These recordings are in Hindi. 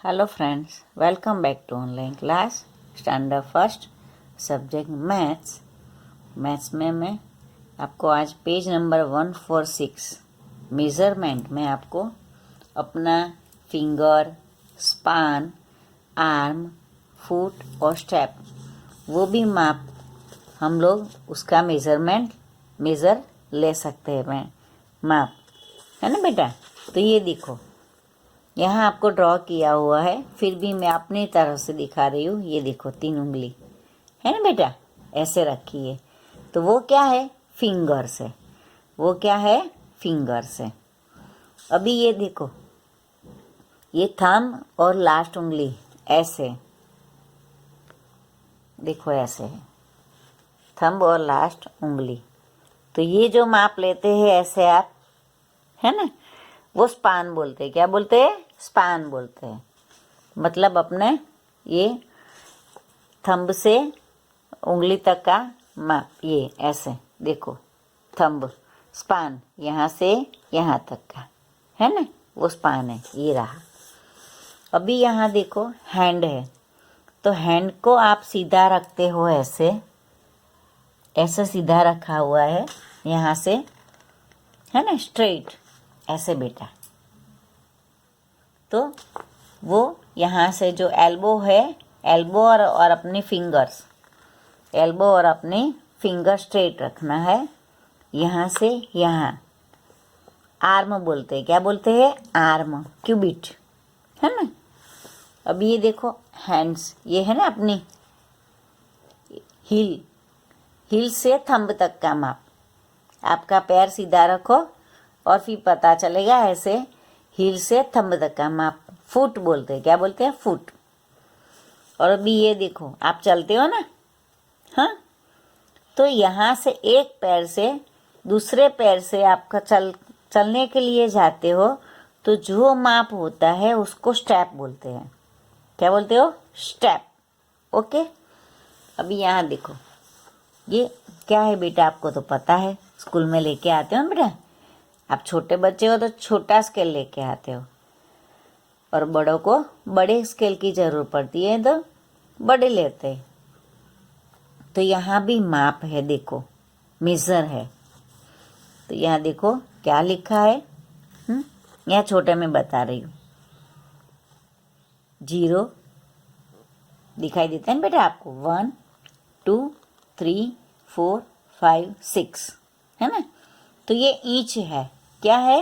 Hello friends, welcome back to online class standard first subject maths में मैं आपको आज पेज नंबर 146 मेज़रमेंट में आपको अपना फिंगर, स्पान, आर्म, फुट और स्टेप वो भी माप हम लोग उसका मेज़र ले सकते हैं माप, है ना बेटा। तो ये देखो, यहाँ आपको ड्रॉ किया हुआ है, फिर भी मैं अपनी तरफ से दिखा रही हूँ। ये देखो 3 उंगली है ना बेटा, ऐसे रखी है। तो वो क्या है? फिंगर्स है। वो क्या है? फिंगर्स है। अभी ये देखो, ये थंब और लास्ट उंगली ऐसे, देखो ऐसे है थंब और लास्ट उंगली। तो ये जो माप लेते हैं ऐसे आप, है ना, वो स्पान बोलते हैं। क्या बोलते हैं? स्पान बोलते हैं। मतलब अपने ये थंब से उंगली तक का माप, ये ऐसे देखो, थंब स्पान यहाँ से यहाँ तक का, है ना, वो स्पान है। ये रहा। अभी यहाँ देखो हैंड है, तो हैंड को आप सीधा रखते हो, ऐसे ऐसे सीधा रखा हुआ है यहाँ से, है ना, स्ट्रेट ऐसे बेटा। तो वो यहाँ से जो एल्बो है, एल्बो और अपनी फिंगर्स, एल्बो और अपनी फिंगर स्ट्रेट रखना है यहाँ से यहाँ। आर्म बोलते हैं। क्या बोलते हैं? आर्म, क्यूबिट, है ना। अब ये देखो हैंड्स, ये है ना अपनी हील से थंब तक का माप। आपका पैर सीधा रखो और फिर पता चलेगा ऐसे, हील से थंब तक का माप फुट बोलते हैं। क्या बोलते हैं? फुट। और अभी ये देखो, आप चलते हो ना, हाँ, तो यहाँ से एक पैर से दूसरे पैर से आपका चलने के लिए जाते हो, तो जो माप होता है उसको स्टेप बोलते हैं। क्या बोलते हो? स्टेप। ओके। अभी यहाँ देखो, ये क्या है बेटा, आपको तो पता है, स्कूल में लेके आते हो ना बेटा। आप छोटे बच्चे हो तो छोटा स्केल लेके आते हो, और बड़ों को बड़े स्केल की ज़रूरत पड़ती है तो बड़े लेते हैं। तो यहाँ भी माप है, देखो मेज़र है। तो यहाँ देखो क्या लिखा है, यहाँ छोटे में बता रही हूँ। 0 दिखाई देता है बेटा आपको, 1 2 3 4 5 6, है ना। तो ये इंच है। क्या है?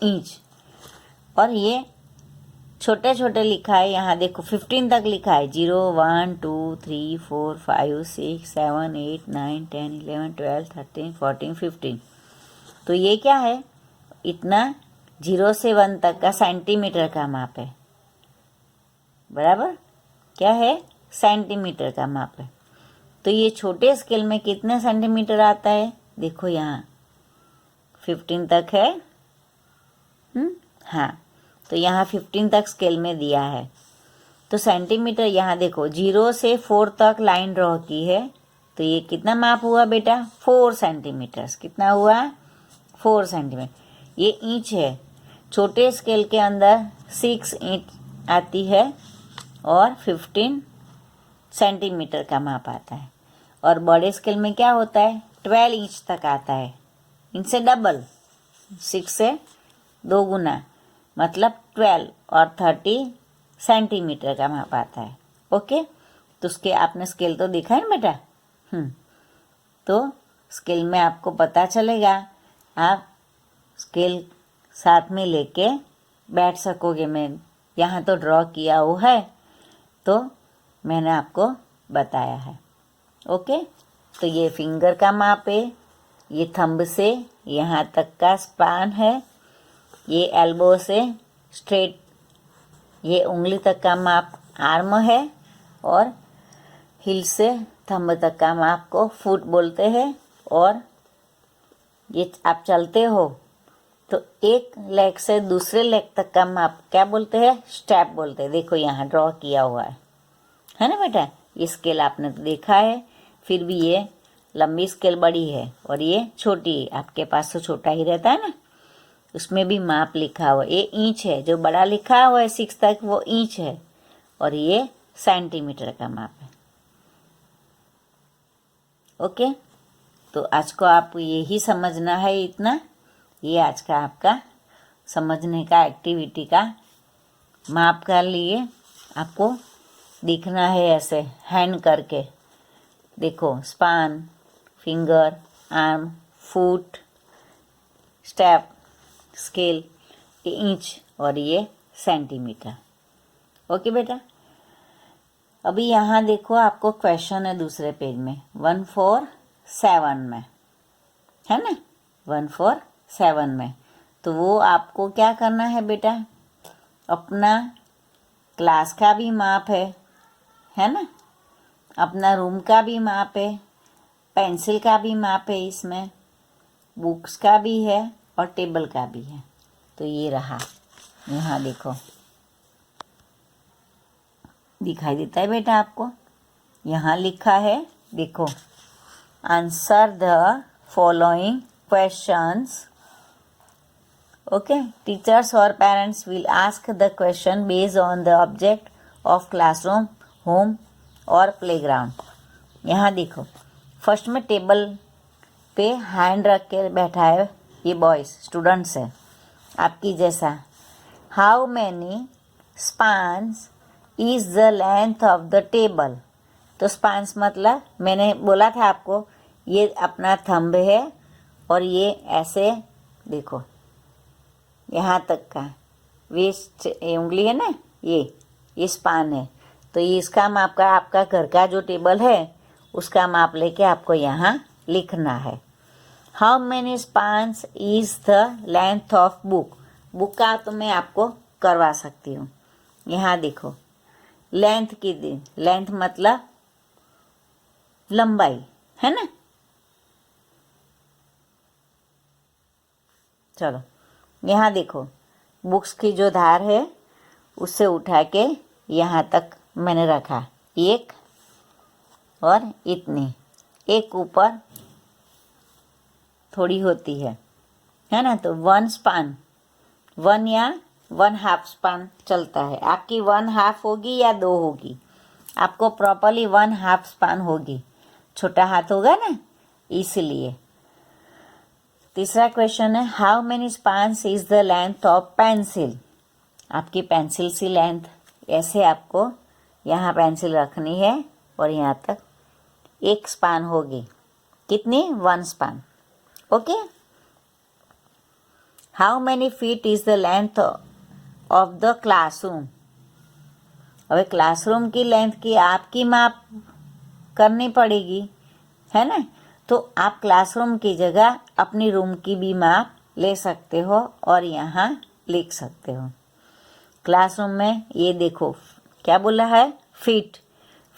इंच। और ये छोटे छोटे लिखा है, यहाँ देखो 15 तक लिखा है। 0 1 2 3 4 5 6 7 8 9 10 11 12 13 14 15। तो ये क्या है? इतना 0 से 1 तक का सेंटीमीटर का माप है। बराबर? क्या है? सेंटीमीटर का माप है। तो ये छोटे स्केल में कितने सेंटीमीटर आता है? देखो यहाँ 15 तक है। हाँ, तो यहाँ 15 तक स्केल में दिया है। तो सेंटीमीटर यहाँ देखो, 0 से 4 तक लाइन ड्रॉ की है। तो ये कितना माप हुआ बेटा? 4 सेंटीमीटर। कितना हुआ? 4 सेंटीमीटर। ये इंच है। छोटे स्केल के अंदर 6 इंच आती है और 15 सेंटीमीटर का माप आता है। और बड़े स्केल में क्या होता है? 12 इंच तक आता है। इनसे डबल, 6 से 2 गुना, मतलब 12 और 30 सेंटीमीटर का माप आता है। ओके। तो उसके आपने स्केल तो देखा है ना बेटा। तो स्केल में आपको पता चलेगा, आप स्केल साथ में लेके बैठ सकोगे। मैं यहाँ तो ड्रॉ किया हुआ है, तो मैंने आपको बताया है। ओके। तो ये फिंगर का माप है, ये थंब से यहाँ तक का स्पान है, ये एल्बो से स्ट्रेट ये उंगली तक का माप आर्म है, और हिल से थंब तक का माप को फुट बोलते हैं। और ये आप चलते हो तो एक लेग से दूसरे लेग तक का माप क्या बोलते हैं? स्टेप बोलते हैं। देखो यहाँ ड्रॉ किया हुआ है ना बेटा। ये स्केल आपने तो देखा है, फिर भी ये लंबी स्केल बड़ी है और ये छोटी है। आपके पास तो छोटा ही रहता है ना, उसमें भी माप लिखा हुआ। ये इंच है, जो बड़ा लिखा हुआ है 6 तक, वो इंच है। और ये सेंटीमीटर का माप है। ओके, तो आज को आप यही समझना है इतना। ये आज का आपका समझने का एक्टिविटी का माप कर लिए। आपको दिखना है ऐसे हैंड करके, देखो span, finger, arm, foot, step, scale, inch और ये सेंटीमीटर। ओके बेटा, अभी यहाँ देखो आपको क्वेश्चन है दूसरे पेज में 147 में, है ना, 147 में। तो वो आपको क्या करना है बेटा, अपना क्लास का भी माप है ना, अपना रूम का भी माप है, पेंसिल का भी माप है, इसमें बुक्स का भी है और टेबल का भी है। तो ये रहा, यहाँ देखो दिखाई देता है बेटा आपको, यहाँ लिखा है, देखो answer the following questions. Okay, teachers और parents will ask the question based on the object of classroom, home और प्लेग्राउंड। यहाँ देखो फर्स्ट में टेबल पे हैंड रख के बैठा है, ये बॉयज स्टूडेंट्स है आपकी जैसा। How many spans is the length of the table. तो स्पान्स मतलब मैंने बोला था आपको, ये अपना थंब है और ये ऐसे देखो यहाँ तक का वेस्ट उंगली है ना, ये स्पान है। तो ये इसका माप का आपका घर का जो टेबल है उसका माप लेके आपको यहाँ लिखना है। How many spans is the length of book. Book का तो मैं आपको करवा सकती हूँ। यहाँ देखो लेंथ की दिन, लेंथ मतलब लंबाई, है ना। चलो यहाँ देखो बुक्स की जो धार है उससे उठा के यहाँ तक मैंने रखा, एक और इतनी, एक ऊपर थोड़ी होती है ना। तो 1 स्पान, 1 या 1/2 स्पान चलता है। आपकी 1/2 होगी या 2 होगी, आपको प्रॉपरली 1/2 स्पान होगी, छोटा हाथ होगा ना इसलिए। तीसरा क्वेश्चन है how many spans is the length of pencil. आपकी पेंसिल सी लेंथ, ऐसे आपको यहाँ पेंसिल रखनी है और यहाँ तक 1 स्पान होगी। कितनी? 1 span. Okay. How many feet is the length of the classroom. अबे क्लासरूम की लेंथ की आपकी माप करनी पड़ेगी, है ना। तो आप क्लासरूम की जगह अपनी रूम की भी माप ले सकते हो और यहाँ लिख सकते हो। क्लासरूम में ये देखो क्या बोला है, फीट।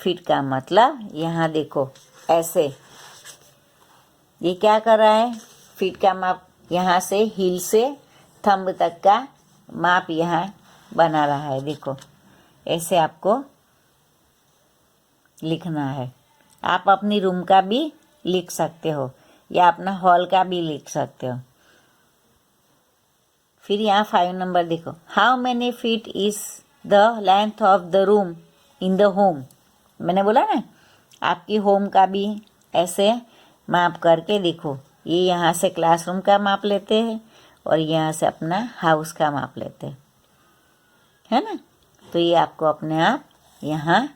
फीट का मतलब यहाँ देखो ऐसे, ये क्या कर रहा है, फीट का माप यहाँ से हील से थंब तक का माप यहाँ बना रहा है। देखो ऐसे आपको लिखना है। आप अपनी रूम का भी लिख सकते हो या अपना हॉल का भी लिख सकते हो। फिर यहाँ 5 नंबर देखो, how many feet is the length of the room in the home. मैंने बोला ना आपकी होम का भी ऐसे माप करके देखो, ये यहाँ से क्लासरूम का माप लेते हैं और यहाँ से अपना हाउस का माप लेते हैं, है ना। तो ये आपको अपने आप यहाँ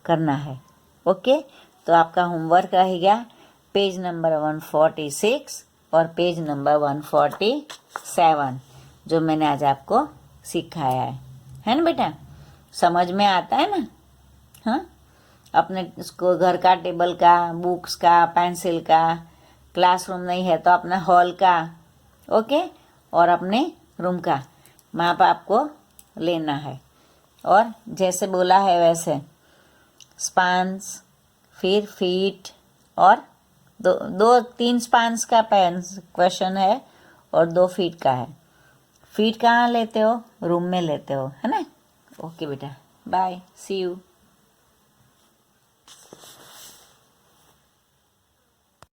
करना है। ओके, तो आपका होमवर्क रहेगा पेज नंबर 146 और पेज नंबर 147 जो मैंने आज आपको सिखाया है ना बेटा। समझ में आता है ना। हाँ, अपने इसको घर का, टेबल का, बुक्स का, पेंसिल का, क्लासरूम नहीं है तो अपना हॉल का, ओके, और अपने रूम का माप आपको लेना है। और जैसे बोला है वैसे स्पान्स, फिर फीट और 3 स्पान्स का क्वेश्चन है और 2 फीट का है। फीट कहाँ लेते हो? रूम में लेते हो, है ना। ओके बेटा, बाय, सी यू।